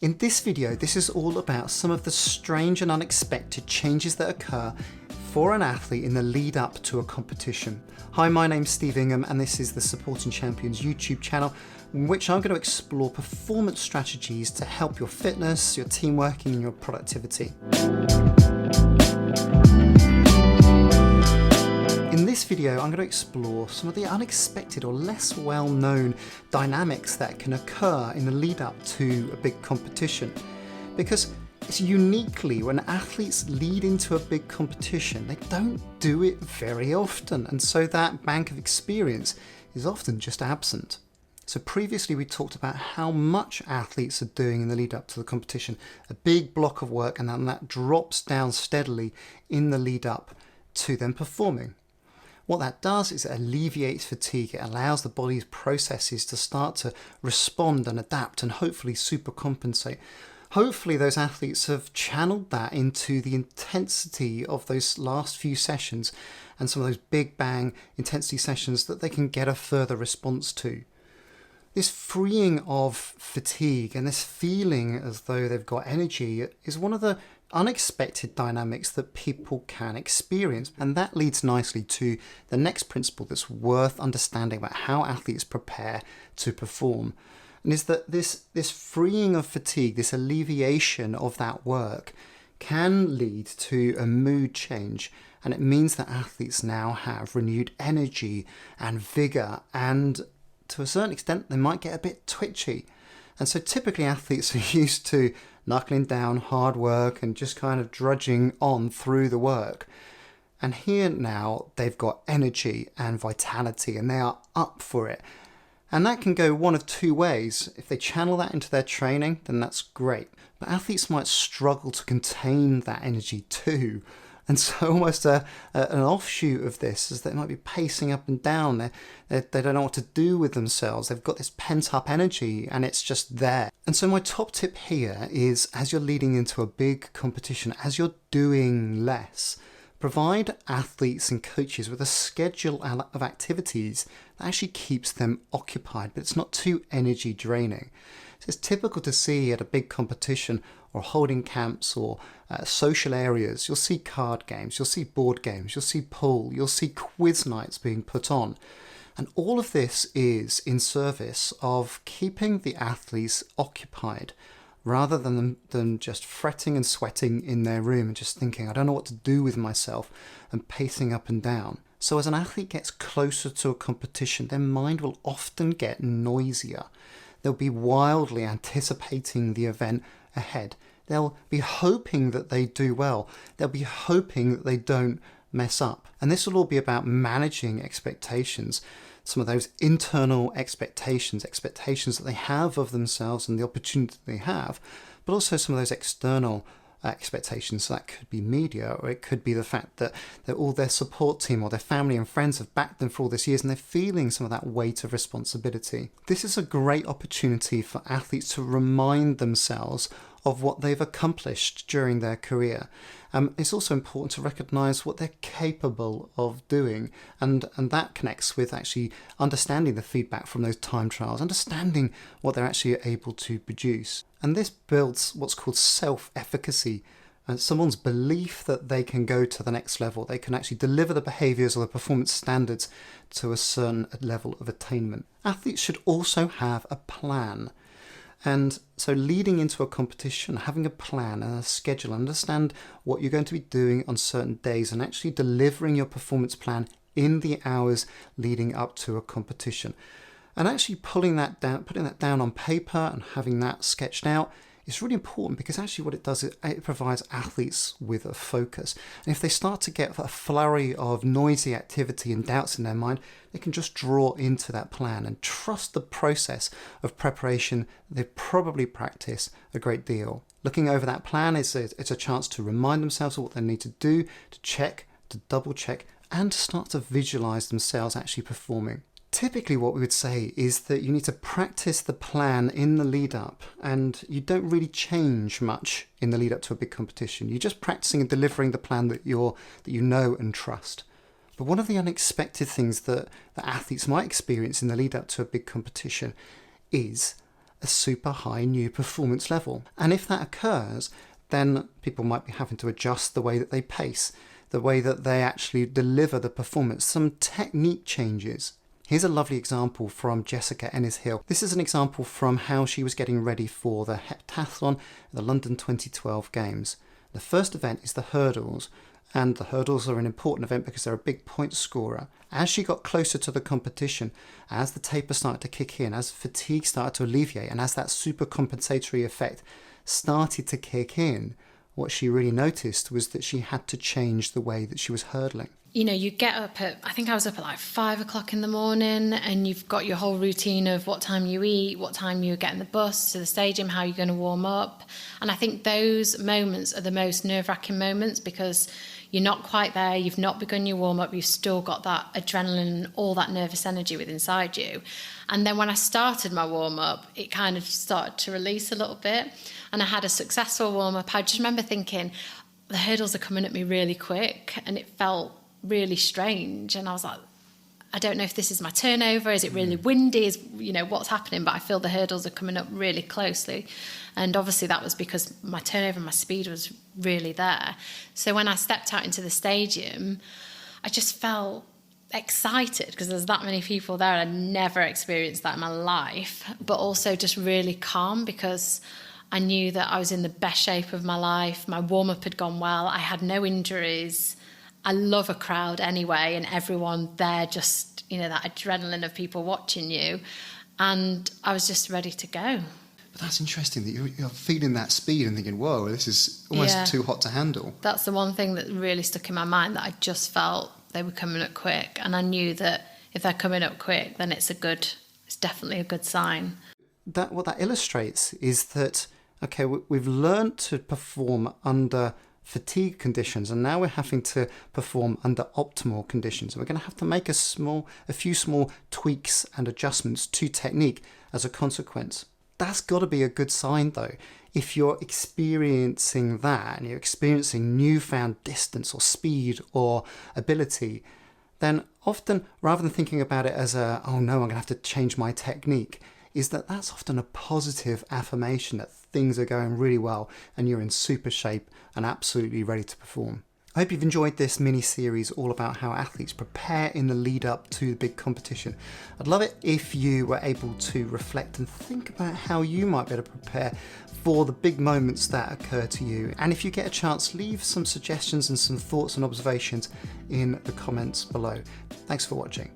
In this video, this is all about some of the strange and unexpected changes that occur for an athlete in the lead up to a competition. Hi, my name's Steve Ingham and this is the Supporting Champions YouTube channel, in which I'm going to explore performance strategies to help your fitness, your team working and your productivity. In this video, I'm going to explore some of the unexpected or less well-known dynamics that can occur in the lead up to a big competition. Because it's uniquely when athletes lead into a big competition, they don't do it very often, and so that bank of experience is often just absent. So previously we talked about how much athletes are doing in the lead up to the competition, a big block of work, and then that drops down steadily in the lead up to them performing. What that does is it alleviates fatigue. It allows the body's processes to start to respond and adapt and hopefully supercompensate. Hopefully those athletes have channeled that into the intensity of those last few sessions and some of those big bang intensity sessions that they can get a further response to. This freeing of fatigue and this feeling as though they've got energy is one of the unexpected dynamics that people can experience, and that leads nicely to the next principle that's worth understanding about how athletes prepare to perform, and is that this freeing of fatigue, this alleviation of that work, can lead to a mood change, and it means that athletes now have renewed energy and vigor, and to a certain extent they might get a bit twitchy. And so typically athletes are used to knuckling down hard work and just kind of drudging on through the work. And here now they've got energy and vitality and they are up for it. And that can go one of two ways. If they channel that into their training, then that's great. But athletes might struggle to contain that energy too. And so almost an offshoot of this is they might be pacing up and down. They don't know what to do with themselves. They've got this pent up energy and it's just there. And so my top tip here is, as you're leading into a big competition, as you're doing less, provide athletes and coaches with a schedule of activities that actually keeps them occupied, but it's not too energy draining. So it's typical to see at a big competition or holding camps or social areas, you'll see card games, you'll see board games, you'll see pool, you'll see quiz nights being put on. And all of this is in service of keeping the athletes occupied rather than just fretting and sweating in their room and just thinking, I don't know what to do with myself, and pacing up and down. So as an athlete gets closer to a competition, their mind will often get noisier. They'll be wildly anticipating the event ahead. They'll be hoping that they do well. They'll be hoping that they don't mess up. And this will all be about managing expectations, some of those internal expectations that they have of themselves and the opportunity they have, but also some of those external expectations. So that could be media, or it could be the fact that all their support team or their family and friends have backed them for all this years and they're feeling some of that weight of responsibility. This is a great opportunity for athletes to remind themselves of what they've accomplished during their career. It's also important to recognise what they're capable of doing, and that connects with actually understanding the feedback from those time trials, understanding what they're actually able to produce. And this builds what's called self-efficacy, and someone's belief that they can go to the next level, they can actually deliver the behaviours or the performance standards to a certain level of attainment. Athletes should also have a plan. And so leading into a competition, having a plan and a schedule, understand what you're going to be doing on certain days and actually delivering your performance plan in the hours leading up to a competition. And actually putting that down on paper and having that sketched out is really important, because actually what it does is it provides athletes with a focus. And if they start to get a flurry of noisy activity and doubts in their mind, they can just draw into that plan and trust the process of preparation they probably practice a great deal. Looking over that plan it's a chance to remind themselves of what they need to do, to check, to double check, and to start to visualize themselves actually performing. Typically what we would say is that you need to practice the plan in the lead up, and you don't really change much in the lead up to a big competition. You're just practicing and delivering the plan that you know and trust. But one of the unexpected things that athletes might experience in the lead up to a big competition is a super high new performance level. And if that occurs, then people might be having to adjust the way that they pace, the way that they actually deliver the performance, some technique changes. Here's a lovely example from Jessica Ennis-Hill. This is an example from how she was getting ready for the heptathlon at the London 2012 Games. The first event is the hurdles, and the hurdles are an important event because they're a big point scorer. As she got closer to the competition, as the taper started to kick in, as fatigue started to alleviate, and as that super compensatory effect started to kick in, what she really noticed was that she had to change the way that she was hurdling. You know, you get up at, I think I was up at like 5 o'clock in the morning, and you've got your whole routine of what time you eat, what time you get in the bus to the stadium, how you're going to warm up. And I think those moments are the most nerve-wracking moments because you're not quite there, you've not begun your warm-up, you've still got that adrenaline, all that nervous energy within inside you. And then when I started my warm-up, it kind of started to release a little bit, and I had a successful warm-up. I just remember thinking, the hurdles are coming at me really quick, and it felt really strange, and I was like, I don't know if this is my turnover, is it really windy, is, you know, what's happening, but I feel the hurdles are coming up really closely. And obviously that was because my turnover and my speed was really there. So when I stepped out into the stadium, I just felt excited because there's that many people there. I'd never experienced that in my life, but also just really calm because I knew that I was in the best shape of my life. My warm-up had gone well, I had no injuries. I love a crowd anyway, and everyone there, just, you know, that adrenaline of people watching you. And I was just ready to go. But that's interesting that you're feeling that speed and thinking, whoa, this is almost too hot to handle. That's the one thing that really stuck in my mind, that I just felt they were coming up quick. And I knew that if they're coming up quick, then it's definitely a good sign. What that illustrates is that, okay, we've learned to perform under fatigue conditions, and now we're having to perform under optimal conditions. We're going to have to make a few small tweaks and adjustments to technique as a consequence. That's got to be a good sign though. If you're experiencing that and you're experiencing newfound distance or speed or ability, then often, rather than thinking about it as oh no, I'm going to have to change my technique, is that's often a positive affirmation that things are going really well and you're in super shape and absolutely ready to perform. I hope you've enjoyed this mini-series all about how athletes prepare in the lead up to the big competition. I'd love it if you were able to reflect and think about how you might be able to prepare for the big moments that occur to you. And if you get a chance, leave some suggestions and some thoughts and observations in the comments below. Thanks for watching.